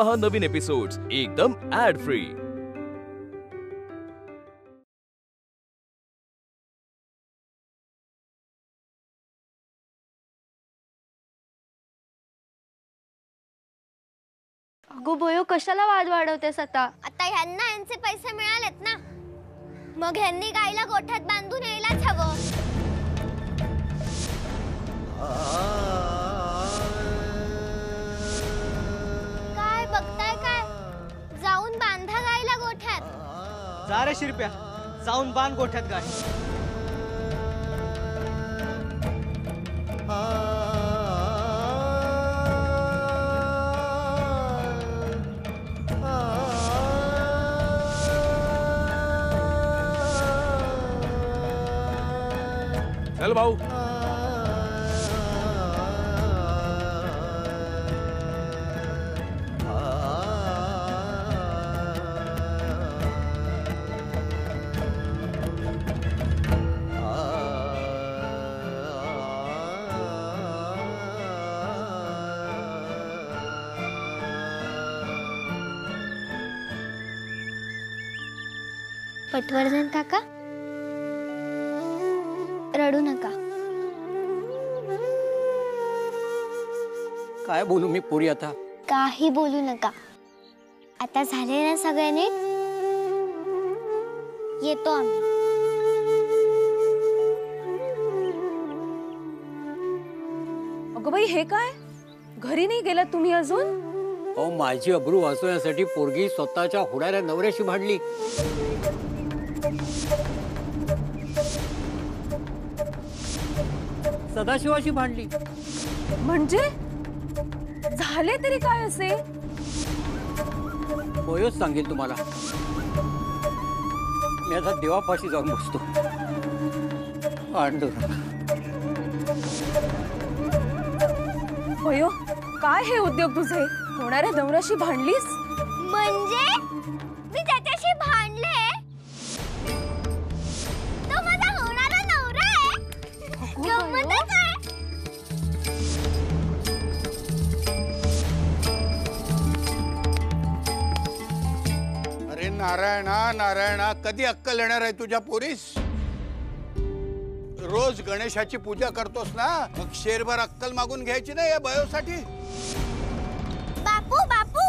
पहा नवीन एपिसोड्स एकदम add free. अगो बोयो, कशाला वाद वाढवतेस आता? आता ह्यांना यांचे पैसे मिळालेत ना, मग ह्यांनी गायला गोठ्यात बांधून यायलाच हवं। काय बघताय काय? जाऊन बांधा गायला गोठ्यात। जा रे शिरप्या, जाऊन बांध गोठ्यात गाय। चल भाऊ। पटवर्धन काका, रडू नका। काय बोलू मी पुरी आता? काही बोलू नका, आता झाले ना सगळ्यांनी, येतो आम्ही। अगं बाई, हे काय? घरी नाही गेलात तुम्ही अजून? अहो, माझी अब्रू वाचवण्यासाठी पोरगी स्वतःच्या होणाऱ्या नवऱ्याशी भांडली। सदाशिवाशी भांडली। म्हणजे झाले तरी काय असे? होयच सांगेल तुम्हाला। मी आता देवापाशी जाऊन बसतो। भांडू नका। होयो, काय हे उद्योग तुझे? होणाऱ्या नवऱ्याशी भांडलीस? म्हणजे मी त्याच्याशी भांडले, तो माझा होणारा नवरा आहे। गंमतच आहे। अरे नारायणा नारायणा, कधी अक्कल येणार आहे तुझ्या पोरीस? रोज गणेशाची पूजा करतोस ना, मग शेरभर अक्कल मागून घ्यायची ना या बयोसाठी? बापू बापू,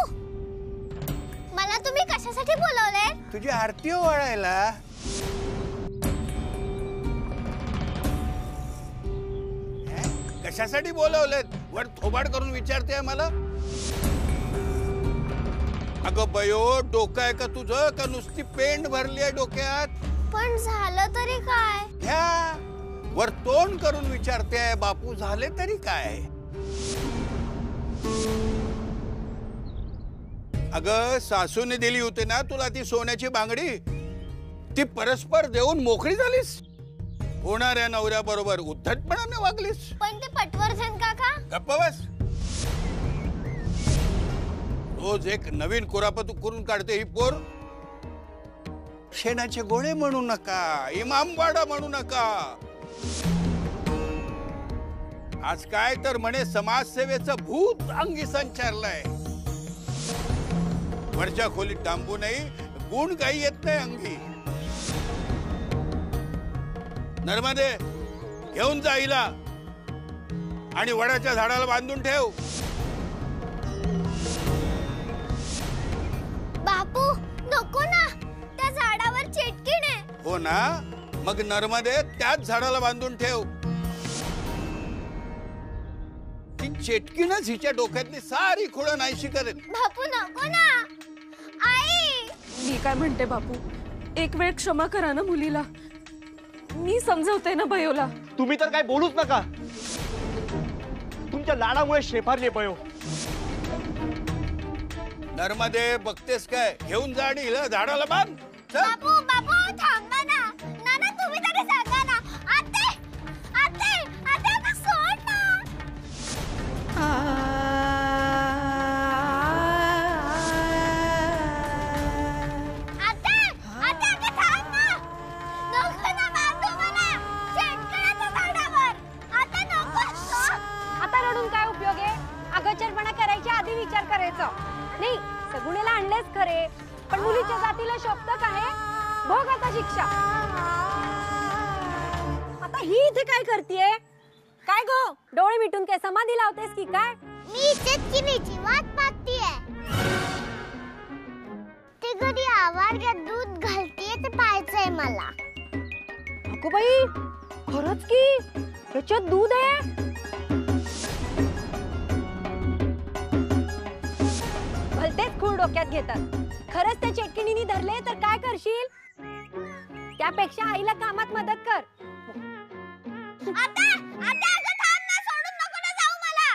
मला तुम्ही कशासाठी बोलवले? तुझी आरती ओवाळायला। कशासाठी बोलवलेत? वर थोबाड करून विचारते मला। अगं बयो, डोकं आहे का तुझं, का नुसती पेंड भरली आहे डोक्यात? पण झालं तरी काय? ह्या वर तोंड करून विचारते बापू, झाले तरी काय? अगं, सासूने दिली होती ना तुला ती सोन्याची बांगडी, ती परस्पर देऊन मोकळी झालीस। होणाऱ्या नवऱ्या बरोबर उद्धटपणाने वागलीस। पण ते पटवर्धन काका, गप्प बस। रोज एक नवीन कुरापत करून काढते ही पोर। शेणाचे गोळे म्हणू नका, इमामवाडा म्हणू नका। आज काय तर म्हणे समाजसेवेचं भूत अंगी संचारलंय। वरच्या खोलीत डांबू नाही, गुण काही येत नाही अंगी। नर्मदे, घेऊन जा हिला आणि वडाच्या झाडाला बांधून ठेव। बापू नको ना, त्या झाडावर चेटकीण आहे। हो ना, मग नर्मदे त्याच झाडाला बांधून ठेव। ती चेटकीनच हिच्या डोक्यातली सारी खुळं नाहीशी करेल। बापू नको ना। आई, मी काय म्हणते बापू, एक वेळ क्षमा करा ना मुलीला। मी समजवते ना बयोला। तुम्ही तर काय बोलूच नका, तुमच्या लाडामुळे शेफारले बयो। नर्मदे, बघतेस काय? घेऊन जा आणि हिला झाडाला बांध। बापू बापू थांबा ना। नाना तुम्ही तरी सांगा ना। आते आते आते, आता सोड ना। आते आते आते थांब ना। नको ना बांधू मला, चेटकळाच्या झाडावर। आता नको। आता रडून काय उपयोग आहे? अगोचरपणा करायच्या आधी विचार करायचा। नाही नाही, सगुणेला आणलेच खरे, पण मुलीच्या जातीला शोभत काय? बघ आता शिक्षा. आता ही इथे काय करतेय? काय गो, डोळे मिटून काय समाधी लावतेस की काय? मी चिटकिनीची वाट पाहतीये. ते कधी आवारग्यात दूध घालतीये ते पाहायचंय मला. अगो बाई, खरंच की ह्याच्यात दूध आहे. भलतेच खूळ डोक्यात घेतात. खरंच त्या चेटकिणीने धरले तर काय करशील? त्यापेक्षा आईला कामात मदत कर. आता आता अगं थांब ना, सोडून नको ना जाऊ मला.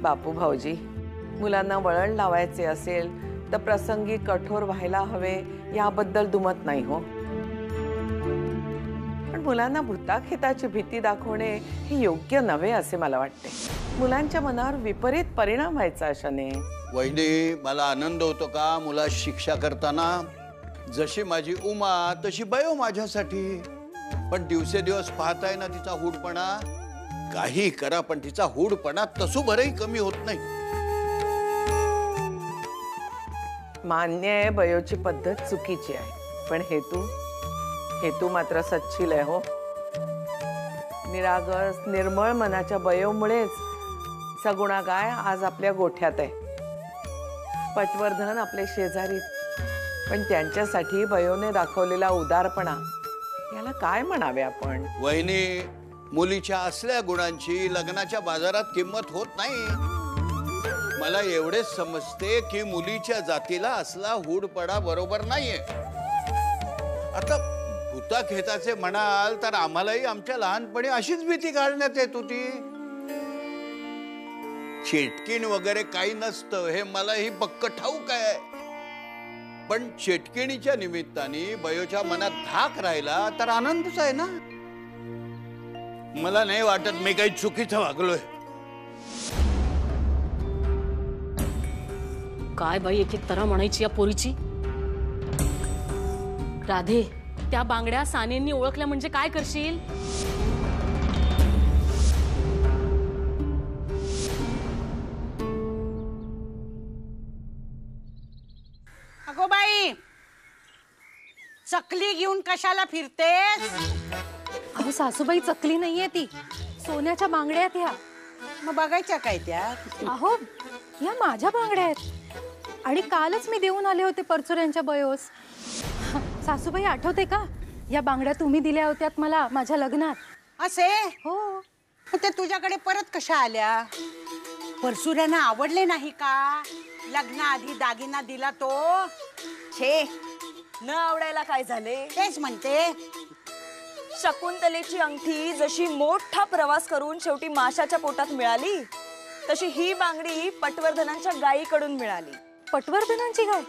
बापू भाऊजी, मुलांना वळण लावायचे असेल तर प्रसंगी कठोर व्हायला हवे याबद्दल दुमत नाही हो, पण मुलांना भूताखेताची भीती दाखवणे हे योग्य नव्हे असे मला वाटते. मुलांच्या मनावर विपरीत परिणाम व्हायचा अशाने. वहिनी, मला आनंद होतो का मुला शिक्षा करताना? जशी माझी उमा तशी बयो माझ्यासाठी. पण दिवसेदिवस पाहताय ना तिचा हूडपणा. काही करा पण तिचा हूडपणा तसू बरही कमी होत नाही. मान्य आहे, बयोची पद्धत चुकीची आहे, पण हेतू मात्र सच्चिल आहे हो. निरागस निर्मळ मनाच्या बयोमुळेच सगुणा गाय आज आपल्या गोठ्यात आहे. पटवर्धन आपले शेजारी, पण त्यांच्यासाठी बयोने दाखवलेला उदारपणा याला काय म्हणावे आपण? वहिनी, मुलीच्या असल्या गुणांची लग्नाच्या बाजारात किंमत होत नाही. मला एवढेच समजते की मुलीच्या जातीला असला हूडपणा बरोबर नाहीये. आता भूताखेताचे म्हणाल तर आम्हालाही आमच्या लहानपणी अशीच भीती घालण्यात येत होती. चेटकीण वगैरे काही नसतं हे मलाही पक्क ठाऊक आहे. पण चेटकिणीच्या निमित्ताने बयोच्या मनात धाक राहिला तर आनंदच आहे ना. मला नाही वाटत मी काही चुकीचं वागलोय. काय बाई एक एक तरा म्हणायची या पोरीची. राधे, त्या बांगड्या सानेंनी ओळखल्या म्हणजे काय करशील? अगो बाई, चकली घेऊन कशाला फिरतेस? अहो सासूबाई, चकली नाहीये ती, सोन्याच्या बांगड्या आहेत ह्या. मग बघायच्या काय त्या? अहो, या माझ्या बांगड्या आहेत आणि कालच मी देऊन आले होते परचुऱ्यांच्या बयोस. सासूबाई, आठवते का? या बांगड्या तुम्ही दिल्या होत्यात मला माझ्या लग्नात. असे? हो. ते तुझ्याकडे परत कशा आल्या? परसुऱ्यांना आवडले नाही का? लग्नाआधी दागिना दिला तो. छे, न आवडायला काय झाले? तेच म्हणते. शकुंतलेची अंगठी जशी मोठा प्रवास करून शेवटी माशाच्या पोटात मिळाली, तशी ही बांगडी पटवर्धनांच्या गायीकडून मिळाली. पटवर्धनांची गाय?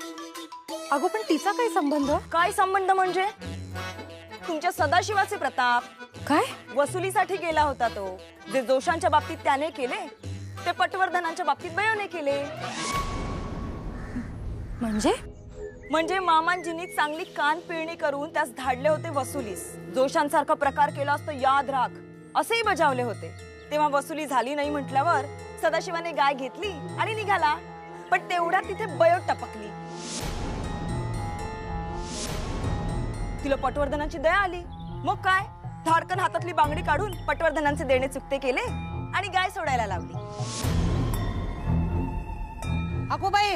अगो, पण तिचा काय संबंध? काय संबंध म्हणजे? तुमच्या सदाशिवाचे प्रताप. काय? वसुलीसाठी गेला होता तो. जे जोशांच्या बाबतीत त्याने केले ते पटवर्धनांच्या बाबतीत बयोने केले. म्हणजे मामांजींनी चांगली कान पिळणी करून त्यास धाडले होते वसुलीस. जोशांसारखा प्रकार केला असतो याद राख असेही बजावले होते. तेव्हा वसुली झाली नाही म्हटल्यावर सदाशिवाने गाय घेतली आणि निघाला. पण तेवढ्यात तिथे बयो टपकली. तिला पटवर्धनांची दया आली. मग काय, धाडकन हातातली बांगडी काढून पटवर्धनांचे देणे चुकते केले आणि गाय सोडायला लावली. अगो बाई,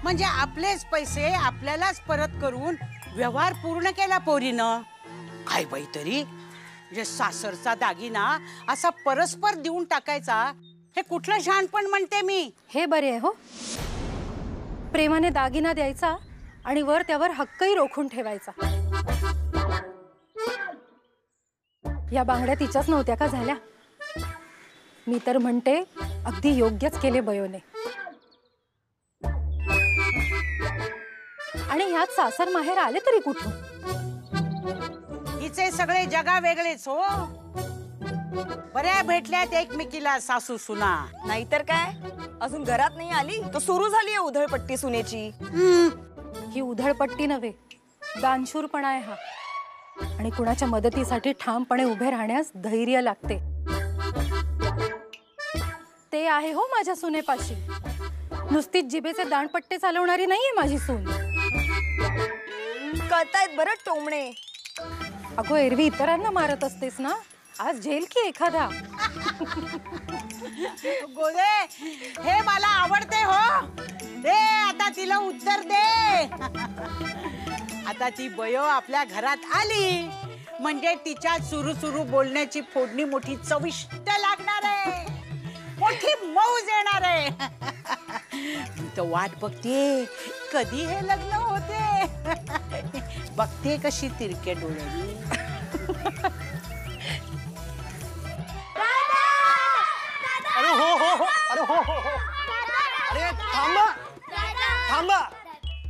म्हणजे आपलेच पैसे आपल्यालाच परत करून व्यवहार पूर्ण केला पोरीनं. काय बाई, तरी जे सासरचा दागिना असा परस्पर देऊन टाकायचा हे कुठलं शहाणपण म्हणते मी. हे बरे आहे हो, प्रेमाने दागिना द्यायचा आणि वर त्यावर हक्कही रोखून ठेवायचा. या बांगड्या तिच्याच नव्हत्या का झाल्या? मी तर म्हणते अगदी योग्यच केले बयोने. आणि ह्यात सासर माहेर आले तरी कुठून? हिचे सगळे जगा वेगळेच हो. बऱ्या भेटल्यात एकमेकीला सासू सुना. नाहीतर काय, अजून घरात नाही आली तर सुरू झाली उधळपट्टी सुनेची. ही उधळपट्टी नव्हे, दानशूरपणा आहे हा. आणि कुणाच्या मदतीसाठी ठामपणे उभे राहण्यास धैर्य लागते. ते आहे हो माझ्या सुनेपाशी. नुसतीच जिभेचे दाणपट्टे चालवणारी नाहीये माझी सून. कळतायत बरं टोमणे. अगो, एरवी इतरांना मारत असतेस ना, आज झेल की एखादा. गोदे, हे मला आवडते हो. दे आता तिला उत्तर दे. आता ती बयो आपल्या घरात आली म्हणजे तिच्या सुरू सुरू बोलण्याची फोडणी मोठी चविष्ट लागणार आहे, मोठी मौज येणार आहे. मी तर वाट बघते कधी हे लग्न होते. बघते कशी तिरके डोळ्यांनी. अरे हो हो हो, अरे हो हो हो, अरे थांबा थांबा,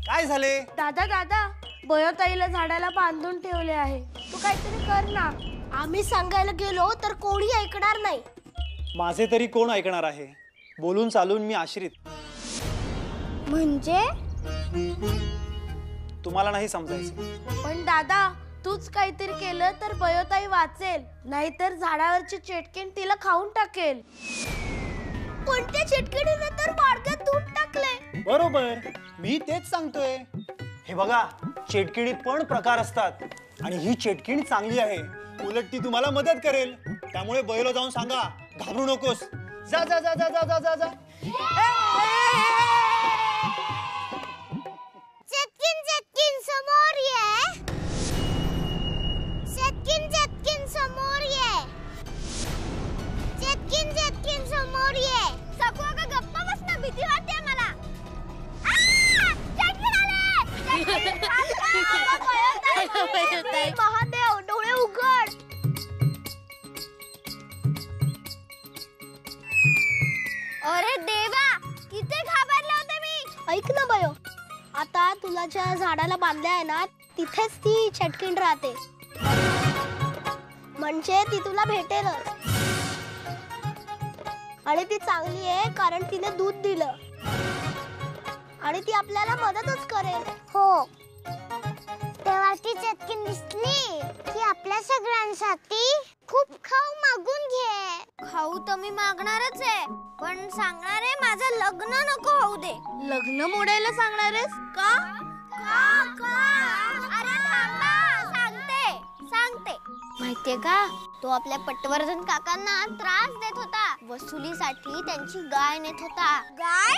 काय झाले? दादा दादा, बयोताईला झाडाला बांधून ठेवले आहे. तू काहीतरी कर ना. आम्ही सांगायला गेलो तर कोणी ऐकणार नाही. माझे तरी कोण ऐकणार आहे? बोलून चालून मी आश्रित. म्हणजे तुम्हाला नाही समजायचं. पण दादा, तूच काहीतरी केलं तर बयोताई वाचेल, नाहीतर झाडावरची चेटकीण तिला खाऊन टाकेल. कोणत्या चेटकीणीने तर मार्गात दूध टाकले. बरोबर, मी तेच सांगतोय. हे बघा, चेटकिणीत पण प्रकार असतात आणि ही चेटकिणी चांगली आहे. उलट ती तुम्हाला मदत करेल. त्यामुळे बयोला जाऊन सांगा, घाबरू नकोस. जा जा जा जा जा जा जा जा. चेटकीण चेटकीण समोर ये. चेटकीण चेटकीण समोर ये. चेटकीण चेटकीण समोर ये. सकू अगं गप्प बस ना, भीती वाटते मला. चेटकीण आले. महादेव, डोळे उघड. अरे देवा, किती घाबरले होते मी. ऐक ना बयो, आता तुला ज्या झाडाला बांधले आहे ना, तिथेच ती चटकीण राहते. म्हणजे ती तुला भेटेलच. आणि ती चांगली आहे कारण तिने दूध दिलं आणि ती आपल्याला मदतच करेल. हो, तेव्हा ती चटकीण दिसली की आपल्या सगळ्यांसाठी खूप खाऊ मागून घे. खाऊ तर मी मागणारच आहे, पण सांगणार आहे माझं लग्न नको होऊ दे. लग्न मोडायला सांगणार आहेस का? अरे थांबा, सांगते. माहितीये का, तो आपल्या पटवर्धन काकांना त्रास देत होता. वसुलीसाठी त्यांची गाय नेत होता. गाय?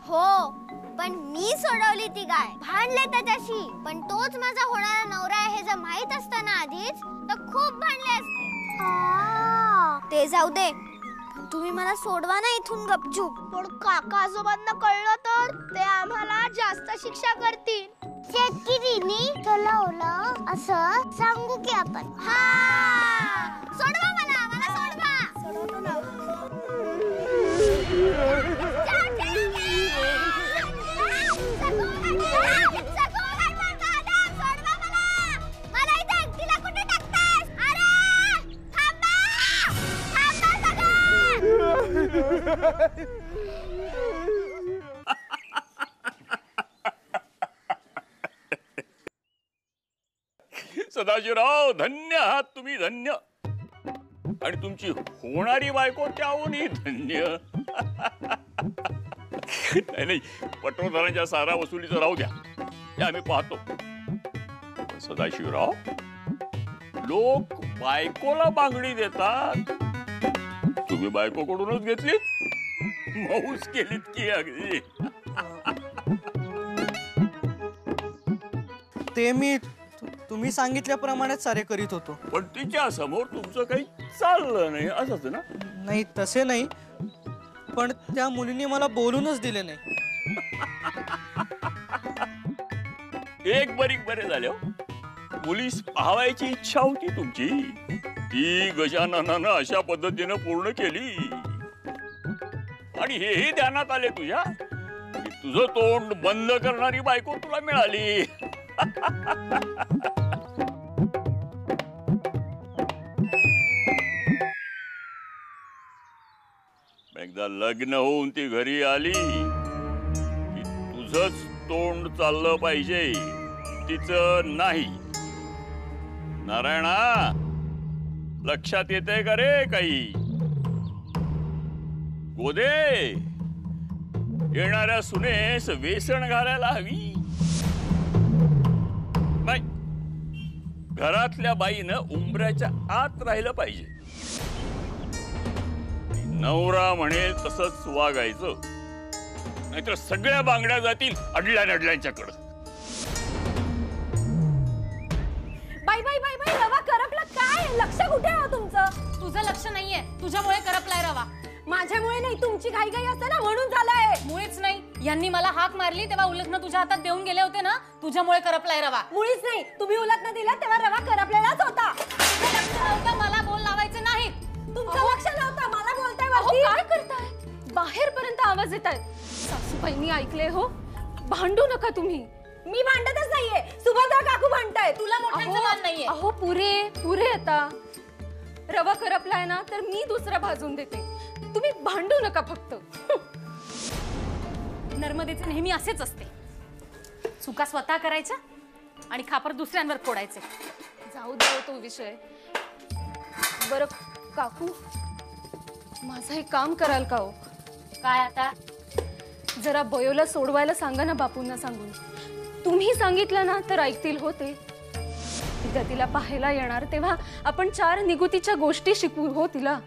हो, पण मी सोडवली ती गाय. भांडले त्याच्याशी, पण तोच माझा होणारा नवरा आहे हे जर माहित असतं ना आधीच, तर खूप भांडले असते. ते जाऊ दे, तुम्ही मला सोडवा ना इथून गपचूप. पण काका आजोबांना कळलं तर ते आम्हाला जास्त शिक्षा करतील. शेतकरीनी ठरवलं असं सांगू की आपण. सोडवा मला सोडवा. सोडवतो ना. सदाशिवराव, धन्य आहात तुम्ही, धन्य. आणि तुमची होणारी बायको त्याहूनही धन्य. नाही, पटवर्धनाच्या सारा वसुलीचं राहू द्या, ते आम्ही पाहतो. पण सदाशिवराव, लोक बायकोला बांगडी देतात, तुम्ही बायकोकडूनच घेतली, मौज केलीत की अगदी. ते मी तुम्ही सांगितल्याप्रमाणेच सारे करीत होतो. पण तिच्या समोर तुमचं काही चाललं नाही असंच ना? नाही, तसे नाही, पण त्या मुलीने मला बोलूनच दिले नाही. एक बरीक बरे झाले हो. मुलीस पाहावायची इच्छा होती तुमची, ती गजाननानं अशा पद्धतीनं पूर्ण केली. आणि हेही ध्यानात आले तुझ्या की तुझं तोंड बंद करणारी बायको तुला मिळाली. एकदा लग्न होऊन ती घरी आली की तुझंच तोंड चाललं पाहिजे, तिचं नाही. नारायणा, लक्षात येतंय का रे काही? गोदे, येणाऱ्या सुनेस वेसण घालायला हवी. नाही, घरातल्या बाईनं उंबऱ्याच्या आत राहिलं पाहिजे. नवरा म्हणेल तसंच वागायचं, नाहीतर सगळ्या बांगड्या जातील अडल्या नडल्यांच्याकडं. बाई बाई बाई बाई, रवा करपला काय? लक्ष कुठे आहे तुमचं? तुझं लक्ष नाहीये, तुझ्यामुळे करपलाय रवा. माझ्यामुळे नाही, तुमची घाई घाई असते ना म्हणून झालंय. मुळीच नाही. यांनी मला हाक मारली तेव्हा उलथनं तुझ्या हातात देऊन गेले होते ना, तुझ्यामुळे करपलाय रवा. मुळीच नाही, तुम्ही उलटनं दिला तेव्हा रवा करपलेलाच होता. तुझं लक्ष नव्हतं, मला बोल लावायचे नाही. तुमचं लक्ष नव्हतं, मला बोलताय अहो, काय करताय? बाहेर पर्यंत आवाज येत आहेत. सासूबाईंनी ऐकले हो. भांडू नका तुम्ही. मी भांडतच नाहीये, सुभद्रा काकू भांडताय. तुला मोठ्यांचं मान नाहीये. अहो पुरे आता रवा करपलाय ना, तर मी दुसरा भाजून देते. तुम्ही भांडू नका फक्त. नर्मदेचे नेहमी असेच असते, चुका स्वतः करायच्या आणि खापर दुसऱ्यांवर फोडायचे. जाऊ दे तो विषय. बरं काकू, माझं एक काम कराल का हो? काय आता? जरा बयोला सोडवायला सांगा ना, बापूंना सांगून. तुम्ही सांगितलं ना तर ऐकतील होते. तिला तिला पाहायला येणार तेव्हा आपण 4 निगुतीच्या गोष्टी शिकवू हो तिला.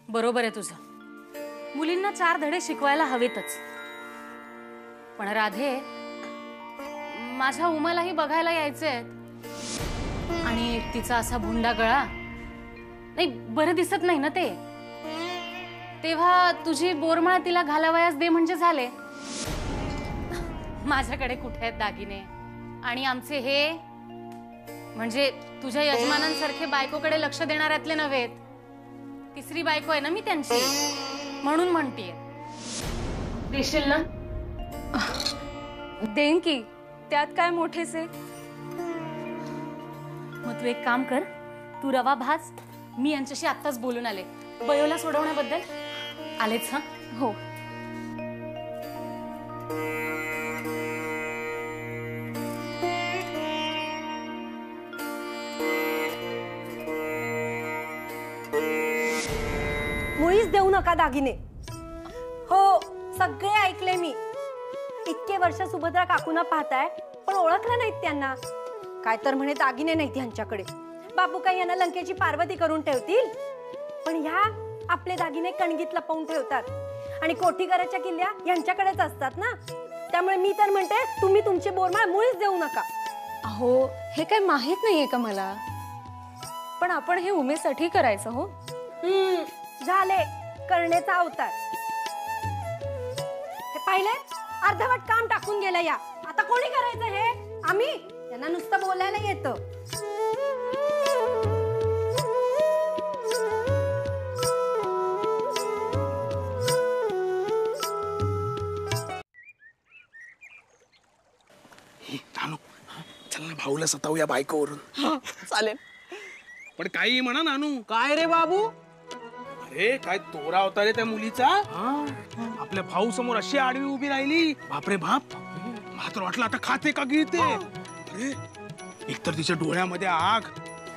बरोबर आहे तुझं. मुलींना 4 धडे शिकवायला हवेतच. पण राधे, माझ्या उमालाही बघायला यायचंय. आणि तिचा असा भुंडा गळा नाही बरं दिसत नाही ना ते. तेव्हा तुझी बोरमाळ तिला घालावयास दे म्हणजे झाले. माझ्याकडे कुठे आहेत दागिने? आणि आमचे हे म्हणजे तुझ्या यजमानांसारखे बायकोकडे लक्ष देणाऱ्यातले नव्हेत. तिसरी बायको आहे ना मी त्यांची, म्हणून म्हणतीये. देशील ना? देईन की, त्यात काय मोठेसे. मग तू एक काम कर, तू रवा भाज. मी यांच्याशी आत्ताच बोलून आले बयोला सोडवण्याबद्दल. आलेच? हा हो. मुळीच देऊ नका दागिने. हो, सगळे ऐकले मी. इतके वर्ष सुभद्रा काकूंना पाहताय पण ओळखलं नाहीत त्यांना. काय तर म्हणे दागिने नाहीत ह्यांच्याकडे. बापू काही यांना लंकेची पार्वती करून ठेवतील, पण ह्या आपले दागिने कणगीत लपवून ठेवतात. आणि कोठीकराच्या किल्ल्या यांच्याकडेच असतात ना. त्यामुळे मी तर म्हणते तुम्ही तुमची बोरमाळ मुळीच देऊ नका. अहो, हे काय माहित नाहीये का मला? पण आपण हे उमेसाठी करायचं हो. झाले करणेचा अवतार. हे पाहिले, अर्धवट काम टाकून गेलं या. आता कोणी करायचं हे? आम्ही. त्यांना नुसतं बोलायला येतं. चल ना, भाऊला सतावूया बायकोवरून. चालेल. पण काही म्हणा नानू. काय रे बाबू? अरे काय तोरा होता रे त्या मुलीचा. आपल्या भाऊ समोर अशी आडवी उभी राहिली. बापरे बाप. मात्र वाटलं आता खाते का गिळते. अरे एकतर तिच्या डोळ्यामध्ये आग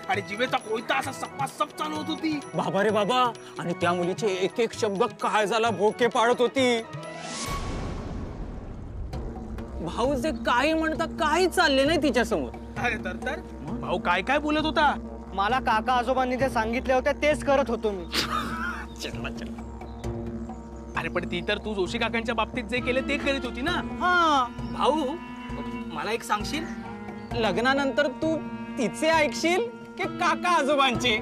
आणि जिवेचा कोयता असा सपासप चालू होत होती. बाबा रे बाबा. आणि त्या मुलीचे एक एक शब्द काळजाला भोके पाडत होती. भाऊ जे काही म्हणता काही चालले नाही तिच्या समोर. अरे तर भाऊ काय काय बोलत होता? मला काका आजोबांनी जे सांगितले होते तेच करत होतो मी. अरे पण ती तर तू जोशी काकांच्या बाबतीत जे केले ते करीत होती ना. भाऊ, मला एक सांगशील, लग्नानंतर तू तिचे ऐकशील की काका आजोबांचे?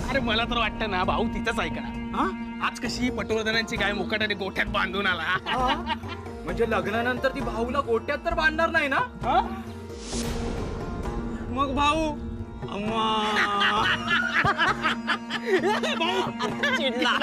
अरे मला तर वाटतं ना भाऊ तिथंच ऐकणार. आज कशी पटवर्धनांची गाय मुकाटाने गोठ्यात बांधून आला. म्हणजे लग्नानंतर ती भाऊला गोट्यात तर बांधणार नाही ना? मग भाऊ चिडला.